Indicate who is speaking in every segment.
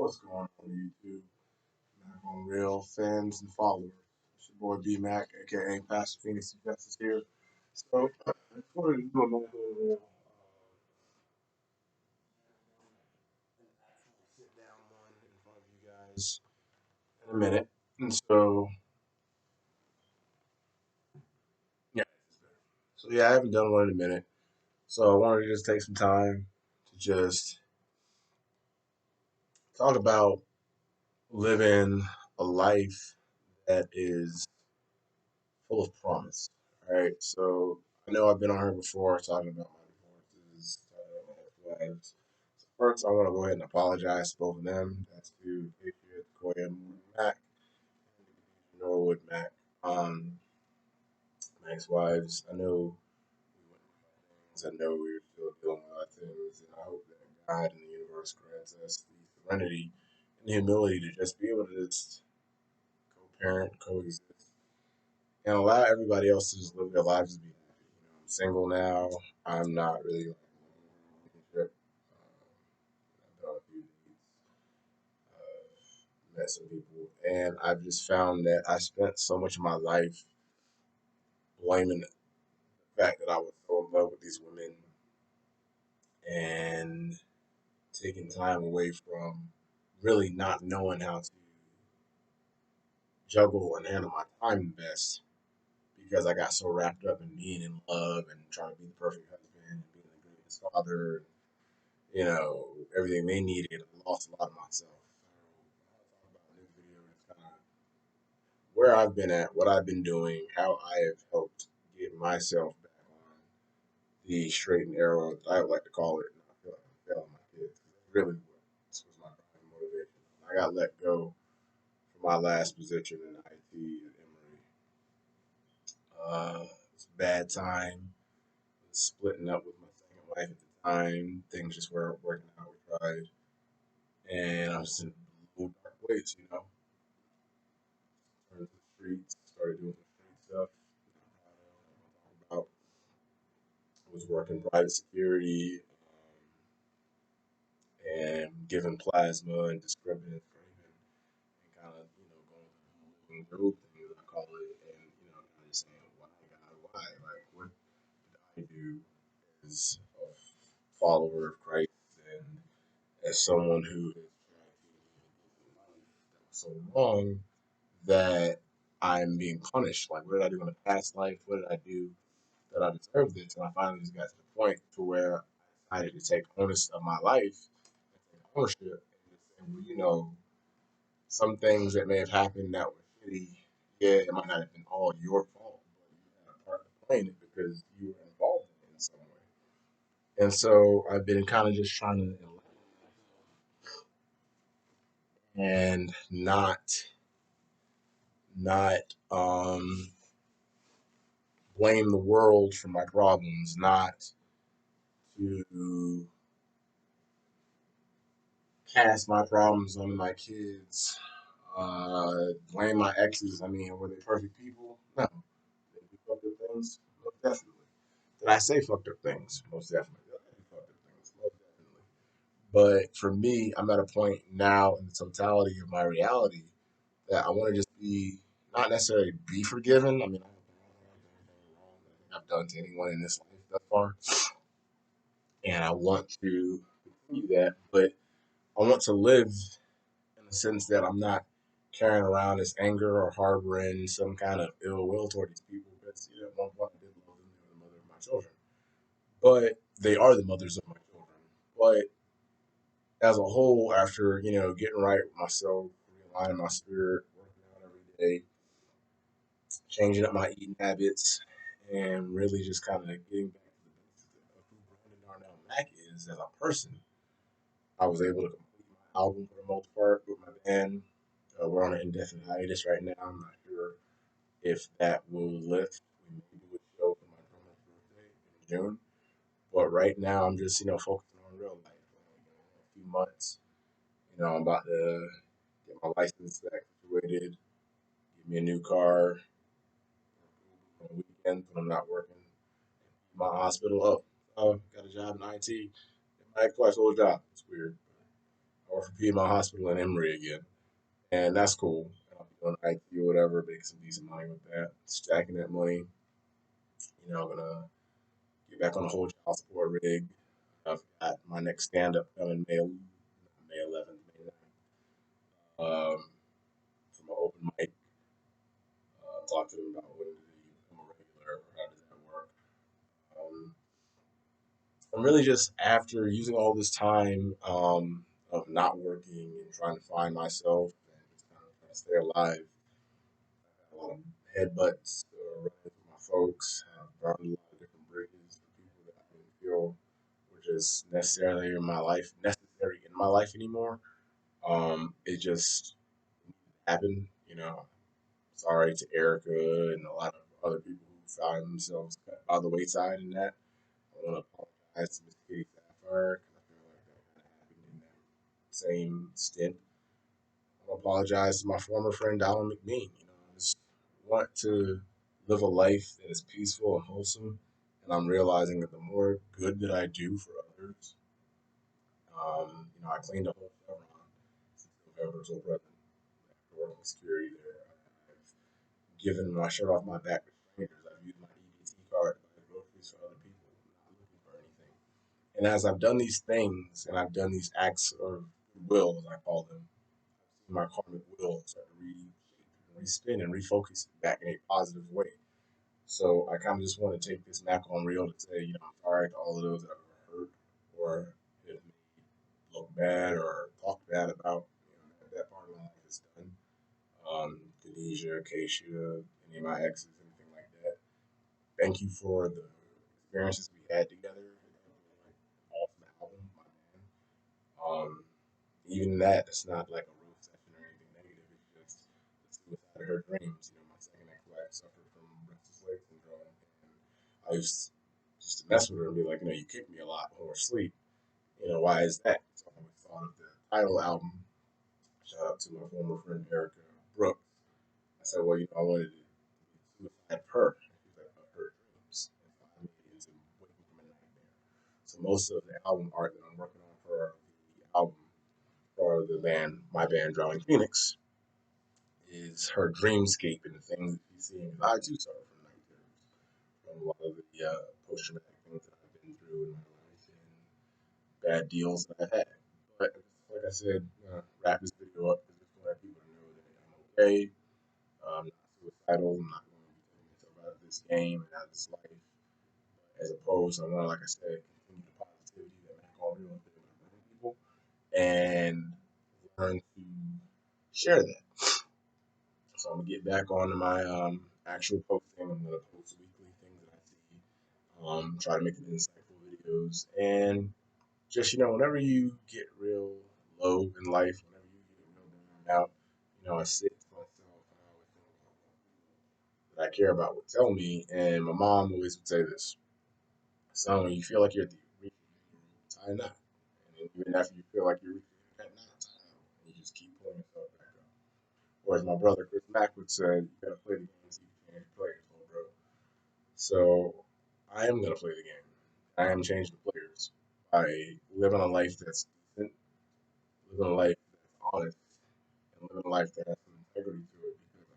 Speaker 1: What's going on YouTube? MackonReal fans and followers. It's your boy B Mac, aka Pastor Phoenix Justice here. So I just wanted to do a MackonReal sit down one in front of you guys in a minute. And yeah. I haven't done one in a minute. So I wanted to just take some time to just talk about living a life that is full of promise. All right. So I know I've been on here before talking about my divorces, talking about my ex-wives. So first, I want to go ahead and apologize to both of them. That's to Patriot, Koya, and Mac, Norwood, Mac. My ex-wives. I know we went through things. I know we're still dealing with a lot of things, and I hope that God and the universe grants us the serenity and the humility to just be able to just co-parent, coexist, and allow everybody else to just live their lives and be happy. I'm single now. I'm not really like in a relationship. I've done a few dates, met some people, and I've just found that I spent so much of my life blaming the fact that I was so in love with these women and taking time away from really not knowing how to juggle and handle my time the best because I got so wrapped up in being in love and trying to be the perfect husband and being the greatest father, everything they needed. I lost a lot of myself. So I talk about in this video is kind of where I've been at, what I've been doing, how I have helped get myself back on the straight and narrow, as I would like to call it. And I feel like I'm failing my kids. That's really what this was my driving motivation. I got let go from my last position in IT at Emory. It's a bad time. Splitting up with my second wife at the time. Things just weren't working out. We tried. And I was in a little dark place. Turned to the streets, started doing some street stuff. About was working private security and giving plasma and describing and scraping and kind of going through the whole living thing as I call it, and kind of saying why God, why, like what did I do as a follower of Christ and as someone who has tried to live a life that was so wrong that I'm being punished. Like, what did I do in a past life? What did I do that I deserved this? And I finally just got to the point to where I decided to take ownership of my life and take ownership and just say, well, some things that may have happened that were shitty, yeah, it might not have been all your fault, but you had a part to play in it because you were involved in it in some way. And so I've been kind of just trying to and not blame the world for my problems, not to cast my problems on my kids, blame my exes. I mean, were they perfect people? No. Did they do fucked up things? Most definitely. Did I say fucked up things? Most definitely. Did I do fucked up things? Most definitely. But for me, I'm at a point now in the totality of my reality that I want to just be, not necessarily be forgiven. I mean, I don't think anything wrong that I've done to anyone in this life thus far. And I want to continue that. But I want to live in the sense that I'm not carrying around this anger or harboring some kind of ill will toward these people because at one point I did love them. They were the mother of my children, but they are the mothers of my children. But as a whole, after getting right with myself, realigning my spirit, working out every day, changing up my eating habits, and really just kind of getting back to the basics of who Brandon Darnell Mack is as a person, I was able to complete my album for the most part with my band. We're on an indefinite hiatus right now. I'm not sure if that will lift. We may do a show for my drummer's birthday in June. But right now, I'm just, focusing on real life. In a few months, I'm about to get my license back situated, get me a new car on the weekends when I'm not working, keep my hospital up. Got a job in IT. My ex-wife's old job. It's weird. I work for Piedmont Hospital in Emory again, and that's cool. I'll be doing IT or whatever, making some decent money with that, stacking that money. I'm gonna get back on the whole child support rig. I've got my next stand up coming May 11th, May 9th, for my open mic. Talk to them about when do you become a regular, or how does that work. Um, I'm really just after using all this time of not working and trying to find myself and just kind of trying to stay alive. A lot of headbutts, running with my folks. I've burned a lot of different bridges for people that I didn't feel were just necessary in my life anymore. It just happened. Sorry to Erica and a lot of other people who found themselves cut by the wayside in that. I want to apologize to Miss Kitty Sapphire because I feel like that kind of happened in that same stint. I want to apologize to my former friend Donald McBean. I just want to live a life that is peaceful and wholesome, and I'm realizing that the more good that I do for others, I cleaned the whole Chevron since November till present. After working security there, I've given my shirt off my back to strangers. I've used my EBT card to buy groceries for other people, not looking for anything. And as I've done these things and I've done these acts of goodwill, as I call them, I've seen my karmic wheel start to respin and refocus back in a positive way. So I kind of just want to take this MackonReal to say, I'm sorry to all of those that I've ever hurt or have made look bad or talked bad about. That part of my life is done. Tunisia, Acacia, any of my exes, anything like that. Thank you for the experiences we had together. Awesome album, my man. Um, Even that, it's not like a road session or anything negative. It's just the suicide of her dreams. My second ex-wife suffered from restless leg syndrome, and I used to mess with her and be like, you kick me a lot when we're asleep. Why is that? So I always thought of the title album. Shout out to my former friend Erica Brooks. I said, well, I wanted to suicide her. She's like, her dreams. And so I made it into waking from a nightmare. So most of the album art that I'm working on for the album for the band, my band, Drawing Phoenix, is her dreamscape and the things that she's seeing. I too suffer from night terrors, from a lot of the post-traumatic things that I've been through in my life and bad deals that I've had. But like I said, wrap this video up because I just want people to know that I'm okay. I'm not suicidal. I'm not going to be taking myself out of this game and out of this life. As opposed, I want to, like I said, continue the positivity that MackonReal has been able to bring people and learn to share that. So I'm gonna get back onto my actual posting. I'm gonna post weekly things that I see. Try to make them insightful videos, and just whenever you get real low in life, whenever you get real down and out, I sit to myself and I always think about what people that I care about would tell me. And my mom always would say this: "Son, when you feel like you're at the reaching your rope, tie a knot, and then even after you feel like you're reaching that knot, tie a knot, and you just keep pulling yourself back up." Or as my brother Chris Mack would say, you gotta play the game so you can change the players, little bro. So I am gonna play the game. I am changing the players by living a life that's decent, living a life that's honest, and living a life that has some integrity to it. Because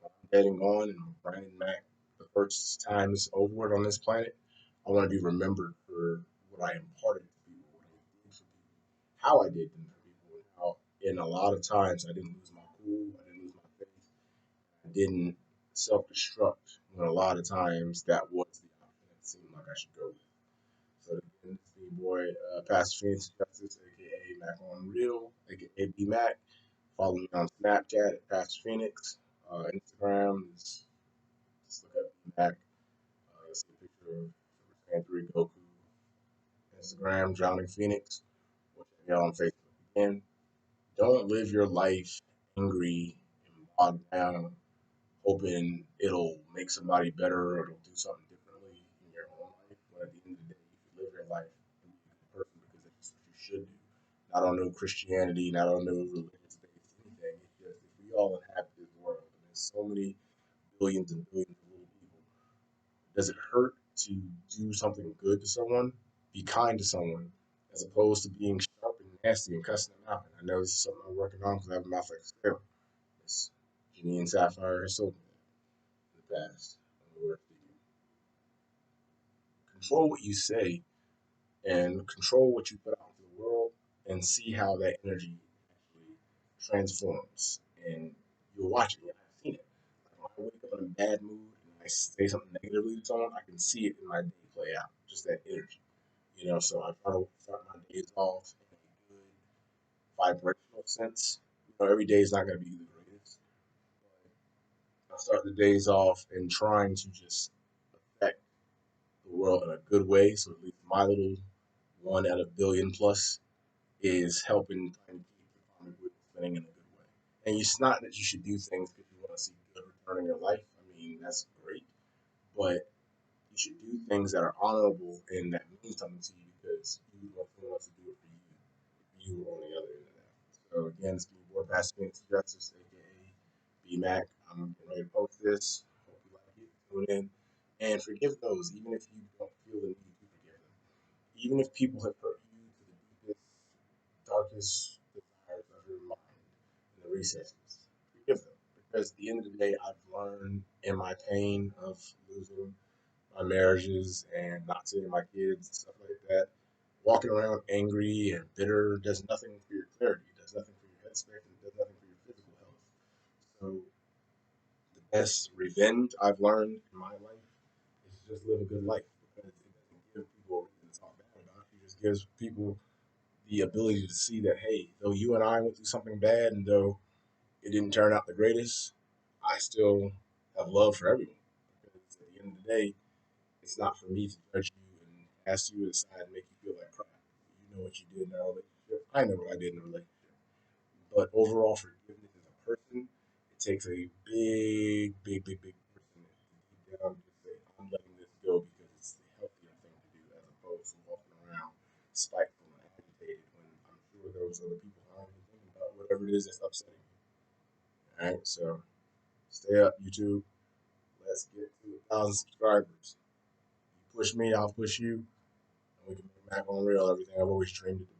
Speaker 1: when I'm dead and gone, and Brandon Mack, the first time is over on this planet, I want to be remembered for what I imparted to people, what I did for people, how I did them for people, and how. And a lot of times I didn't lose my cool, I didn't lose my faith, I didn't self destruct when a lot of times that was the option it seemed like I should go with. So again, this is the boy, Pastor Phoenix Justice, aka MackonReal, aka B Mac. Follow me on Snapchat at Pastor Phoenix. Instagram is just look up B Mac. You'll see a picture of Super Saiyan 3 Goku. Instagram, Drowning Phoenix. Or check me out on Facebook. Again, don't live your life angry and bogged down hoping it'll make somebody better or it'll do something differently in your own life. But at the end of the day, you should live your life and be a good person because that's just what you should do. Not on no Christianity, not on no religious based anything. It's just if we all inhabit this world and there's so many billions and billions of little people, does it hurt to do something good to someone? Be kind to someone as opposed to being sharp and nasty and cussing them out. And I know this is something I'm working on because I have a mouth like a sailor. It's Ginny and Sapphire has sold me in the past. Control what you say and control what you put out into the world and see how that energy actually transforms. And you'll watch it. Yeah, I've seen it. Like when I wake up in a bad mood and I say something negatively to someone, I can see it in my day play out. Just that energy. So I try to start my days off in a good vibrational sense. Every day is not going to be the greatest. I start the days off and trying to just affect the world in a good way. So at least my little 1 out of billion plus is helping trying to keep the comic book spinning in a good way. And it's not that you should do things because you want to see good return in your life. I mean, that's great. But you should do things that are honorable and that mean something to you because you want someone else to do it for you. If you were on the other end of that. So again, it's me, Board Pastor Justice, aka B Mac. I'm getting ready to post this. Hope you like it. Tune in. And forgive those, even if you don't feel the need to forgive them. Even if people have hurt you to the deepest darkest desires of your mind in the recesses. Forgive them. Because at the end of the day, I've learned in my pain of losing my marriages and not seeing my kids and stuff like that. Walking around angry and bitter does nothing for your clarity, it does nothing for your headspace, and it does nothing for your physical health. So, the best revenge I've learned in my life is to just live a good life because it doesn't give people a reason to talk bad about it. It just gives people the ability to see that, hey, though you and I went through something bad and though it didn't turn out the greatest, I still have love for everyone. Because at the end of the day, it's not for me to judge you and ask you to decide and make you feel like crap. You know what you did in our relationship. I know what I did in the relationship. But overall, forgiveness as a person, it takes a big, big, big, big person to deep down just say, I'm letting this go because it's the healthier thing to do as opposed to walking around spiteful and agitated when I'm sure those other people aren't even thinking about whatever it is that's upsetting you. All right, so stay up, YouTube. Let's get to 1,000 subscribers. You push me, I'll push you, and we can make MackonReal everything I've always dreamed it to be.